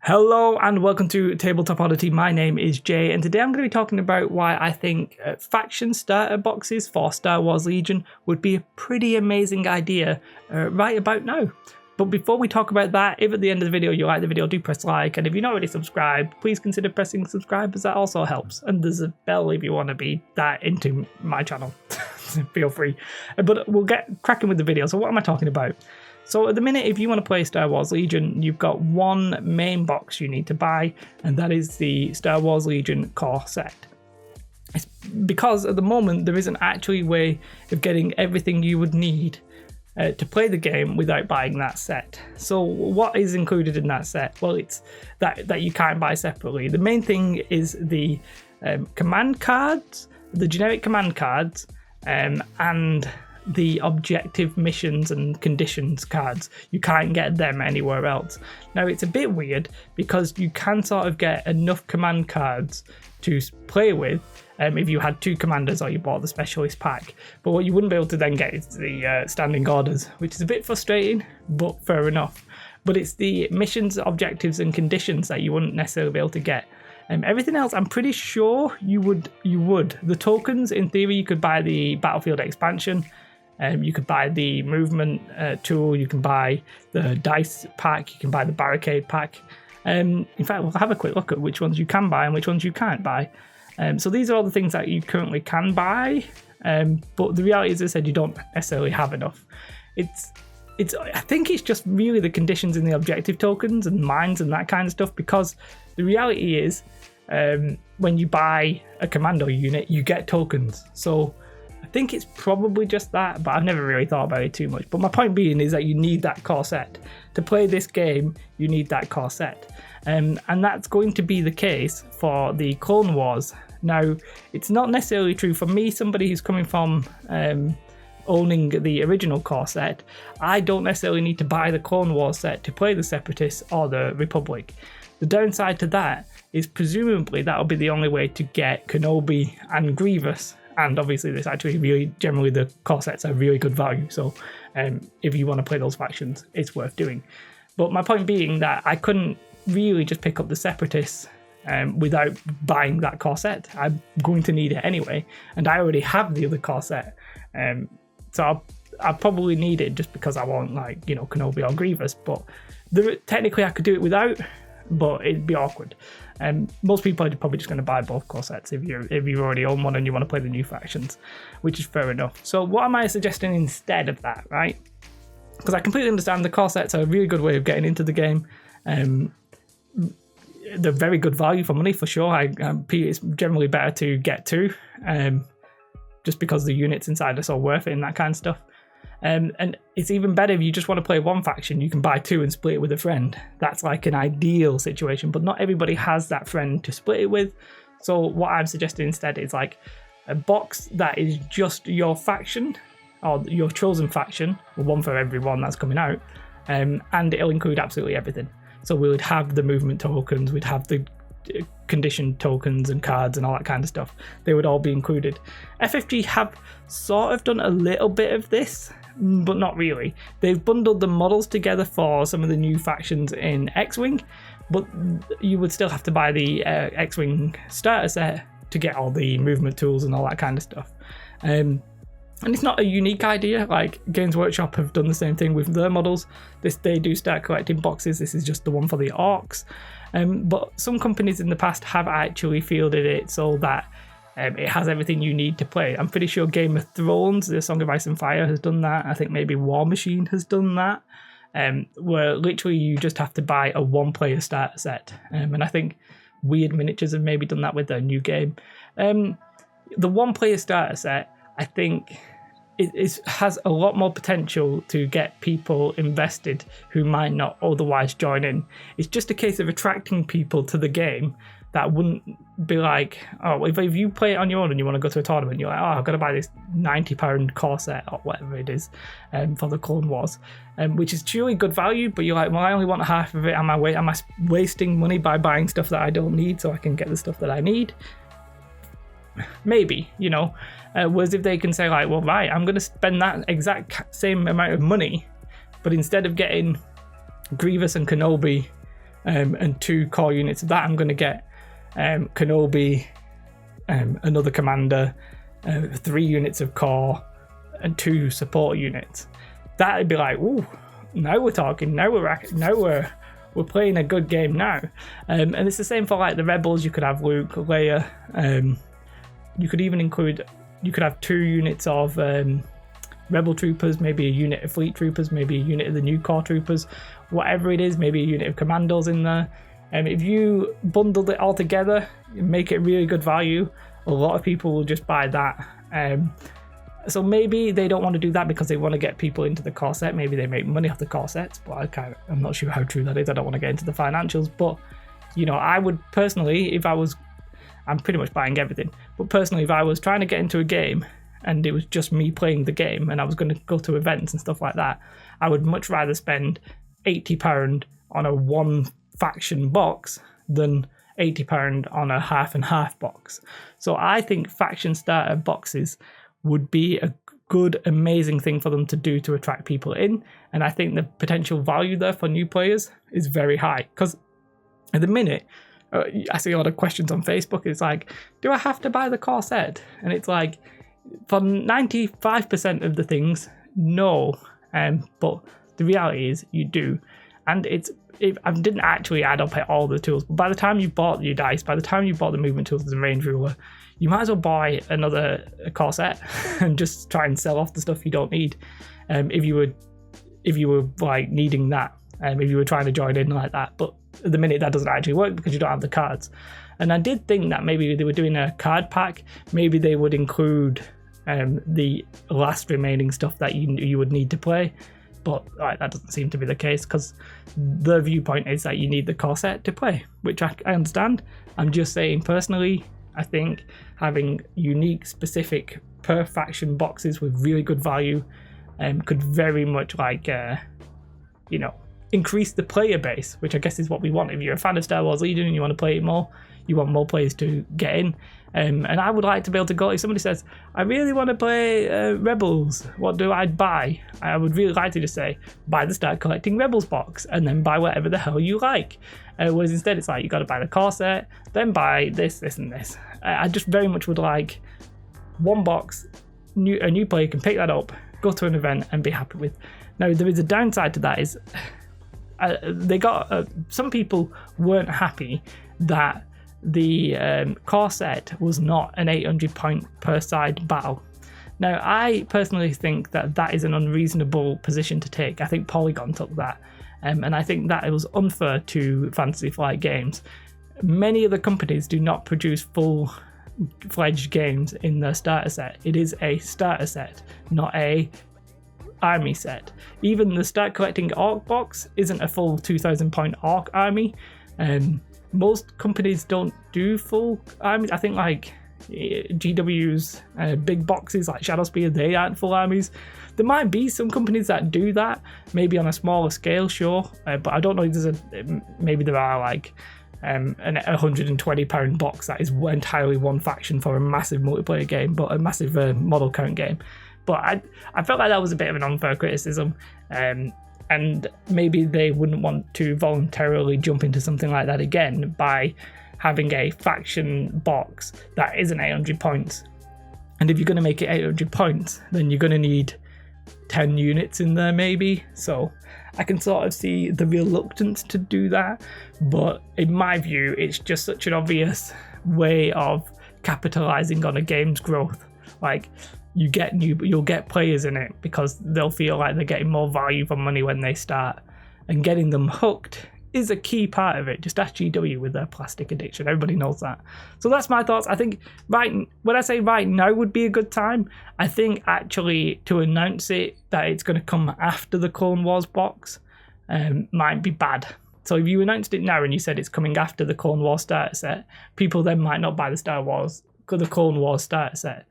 Hello and welcome to Tabletop Oddity. My name is Jay, and today I'm going to be talking about why I think faction starter boxes for Star Wars Legion would be a pretty amazing idea right about now. But before we talk about that, if at the end of the video you like the video, do press like, and if you're not already subscribed, please consider pressing subscribe as that also helps. And there's a bell if you want to be that into my channel. Feel free. But we'll get cracking with the video. So what am I talking about? So at the minute, if you want to play Star Wars Legion, you've got one main box you need to buy, and that is the Star Wars Legion core set. It's because at the moment, there isn't actually a way of getting everything you would need to play the game without buying that set. So what is included in that set? Well, it's that you can't buy separately. The main thing is the command cards, the generic command cards, and the objective missions and conditions cards. You can't get them anywhere else. Now it's a bit weird because you can sort of get enough command cards to play with if you had two commanders or you bought the specialist pack, but what you wouldn't be able to then get is the standing orders, which is a bit frustrating, but fair enough. But it's the missions, objectives and conditions that you wouldn't necessarily be able to get. Everything else, I'm pretty sure you would. The tokens, in theory, you could buy the Battlefield expansion. You could buy the movement tool, you can buy the dice pack, you can buy the barricade pack. In fact, we'll have a quick look at which ones you can buy and which ones you can't buy. So these are all the things that you currently can buy, but the reality is, as I said, you don't necessarily have enough. I think it's just really the conditions in the objective tokens and mines and that kind of stuff, because the reality is when you buy a commando unit, you get tokens. So I think it's probably just that, but I've never really thought about it too much. But my point being is that you need that core set. To play this game, you need that core set. And that's going to be the case for the Clone Wars. Now, it's not necessarily true for me, somebody who's coming from owning the original core set. I don't necessarily need to buy the Clone Wars set to play the Separatists or the Republic. The downside to that is presumably that'll be the only way to get Kenobi and Grievous. And obviously, this actually really, generally, the core sets are really good value. So if you want to play those factions, it's worth doing. But my point being that I couldn't really just pick up the Separatists without buying that core set. I'm going to need it anyway. And I already have the other core set. So I'll probably need it just because I want, Kenobi or Grievous. But technically, I could do it without, but it'd be awkward. Most people are probably just going to buy both core sets if you already own one and you want to play the new factions, which is fair enough. So what am I suggesting instead of that, right? Because I completely understand the core sets are a really good way of getting into the game. They're very good value for money for sure. It's generally better to get two, just because the units inside are so worth it and that kind of stuff. And it's even better if you just want to play one faction, you can buy two and split it with a friend. That's like an ideal situation, but not everybody has that friend to split it with. So what I'm suggesting instead is like a box that is just your faction or your chosen faction, one for every one that's coming out, and it'll include absolutely everything. So we would have the movement tokens, we'd have the condition tokens and cards and all that kind of stuff. They would all be included. FFG have sort of done a little bit of this, but not really. They've bundled the models together for some of the new factions in X-Wing, but you would still have to buy the X-Wing starter set to get all the movement tools and all that kind of stuff. And it's not a unique idea. Like Games Workshop have done the same thing with their models. They do start collecting boxes. This is just the one for the orcs. But some companies in the past have actually fielded it so that it has everything you need to play. I'm pretty sure Game of Thrones, the Song of Ice and Fire, has done that. I think maybe War Machine has done that, where literally you just have to buy a one-player starter set. And I think Weird Miniatures have maybe done that with their new game. The one-player starter set, I think, it has a lot more potential to get people invested who might not otherwise join in. It's just a case of attracting people to the game that wouldn't be like, oh, if you play it on your own and you want to go to a tournament, you're like, oh, I've got to buy this £90 core set or whatever it is for the Clone Wars, which is truly good value, but you're like, well, I only want half of it. Am I wasting money by buying stuff that I don't need so I can get the stuff that I need? Maybe, whereas if they can say like, well, right, I'm going to spend that exact same amount of money, but instead of getting Grievous and Kenobi and 2 core units of that. I'm going to get Kenobi, another commander, 3 units of core, and 2 support units. That'd be like, ooh, now we're talking. Now we're playing a good game now. And it's the same for like the Rebels. You could have Luke, Leia. You could even include. You could have 2 units of Rebel troopers, maybe a unit of fleet troopers, maybe a unit of the new core troopers, whatever it is, maybe a unit of commandos in there. If you bundled it all together, make it really good value, a lot of people will just buy that. So maybe they don't want to do that because they want to get people into the core set. Maybe they make money off the core sets, but I'm not sure how true that is. I don't want to get into the financials, but I would personally, I'm pretty much buying everything, but personally, if I was trying to get into a game and it was just me playing the game and I was going to go to events and stuff like that, I would much rather spend £80 on a 1 faction box than £80 on a half and half box. So I think faction starter boxes would be a good, amazing thing for them to do to attract people in, and I think the potential value there for new players is very high, because at the minute, I see a lot of questions on Facebook. It's like, do I have to buy the core set? And it's like, for 95% of the things, no. But the reality is you do. And I didn't actually add up all the tools, but by the time you bought your dice, by the time you bought the movement tools and range ruler, you might as well buy another core set and just try and sell off the stuff you don't need. If you were like needing that, if you were trying to join in like that. But at the minute that doesn't actually work because you don't have the cards. And I did think that maybe they were doing a card pack. Maybe they would include the last remaining stuff that you would need to play. But that doesn't seem to be the case, because the viewpoint is that you need the core set to play, which I understand. I'm just saying, personally, I think having unique, specific per faction boxes with really good value could very much increase the player base, which I guess is what we want. If you're a fan of Star Wars Legion and you want to play it more, you want more players to get in. And I would like to be able to go, if somebody says, I really want to play Rebels, what do I buy? I would really like to just say, buy the Start Collecting Rebels box, and then buy whatever the hell you like. Whereas instead it's like, you got to buy the core set, then buy this, this, and this. I just very much would like one box, a new player can pick that up, go to an event, and be happy with. Now, there is a downside to that, is some people weren't happy that the core set was not an 800 point per side battle. Now, I personally think that is an unreasonable position to take. I think Polygon took that, and I think that it was unfair to Fantasy Flight Games. Many of the companies do not produce full-fledged games in their starter set. It is a starter set, not a army set. Even the Start Collecting Orc box isn't a full 2,000 point Orc army. Most companies don't do full armies. I think like GW's big boxes like Shadowspear, they aren't full armies. There might be some companies that do that, maybe on a smaller scale, sure, but I don't know if maybe there are like an £120 box that is entirely one faction for a massive multiplayer game, but a massive model count game. But I felt like that was a bit of an unfair criticism, and maybe they wouldn't want to voluntarily jump into something like that again by having a faction box that isn't 800 points. And if you're going to make it 800 points, then you're going to need 10 units in there maybe. So I can sort of see the reluctance to do that, but in my view, it's just such an obvious way of capitalizing on a game's growth. Like, you'll get players in it because they'll feel like they're getting more value for money when they start, and getting them hooked is a key part of it. Just ask GW with their plastic addiction. Everybody knows that. So that's my thoughts. I think when I say right now would be a good time, I think actually to announce it that it's going to come after the Clone Wars box might be bad. So if you announced it now and you said it's coming after the Clone Wars starter set, people then might not buy the Clone Wars starter set.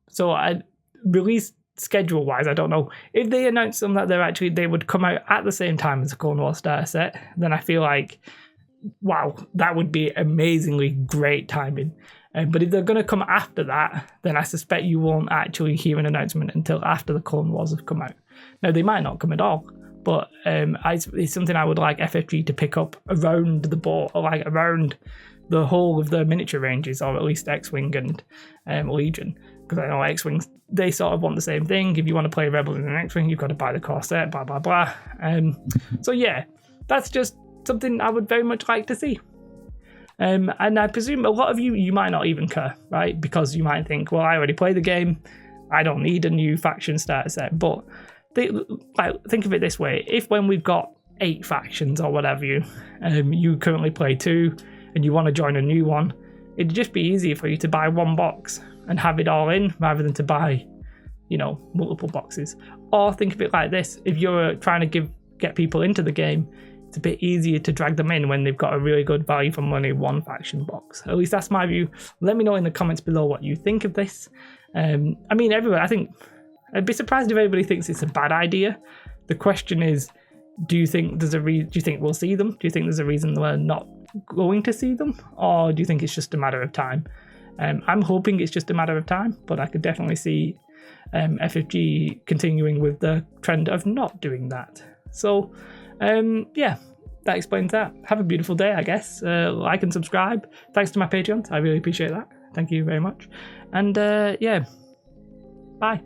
So I release schedule wise, I don't know. If they announce them that they would come out at the same time as the Clone Wars starter set, then I feel like, wow, that would be amazingly great timing. But if they're going to come after that, then I suspect you won't actually hear an announcement until after the Clone Wars have come out. Now, they might not come at all, but it's something I would like FFG to pick up around the board, or like around the whole of the miniature ranges, or at least X-Wing and Legion, because I know X-Wings, they sort of want the same thing. If you want to play Rebels in an X-Wing, you've got to buy the core set, blah blah blah. So yeah, that's just something I would very much like to see. And I presume a lot of you might not even care, right? Because you might think, well, I already play the game, I don't need a new faction starter set. But think of it this way: if when we've got 8 factions or whatever you currently play 2, and you want to join a new one, it'd just be easier for you to buy one box and have it all in, rather than to buy, multiple boxes. Or think of it like this: if you're trying to get people into the game, it's a bit easier to drag them in when they've got a really good value for money one faction box. At least that's my view. Let me know in the comments below what you think of this. Everyone, I think I'd be surprised if everybody thinks it's a bad idea. The question is, do you think do you think we'll see them? Do you think there's a reason we're not going to see them, or do you think it's just a matter of time? I'm hoping it's just a matter of time, but I could definitely see FFG continuing with the trend of not doing that. So yeah, that explains that. Have a beautiful day, I guess. Like and subscribe. Thanks to my Patreons, I really appreciate that. Thank you very much. And yeah, bye.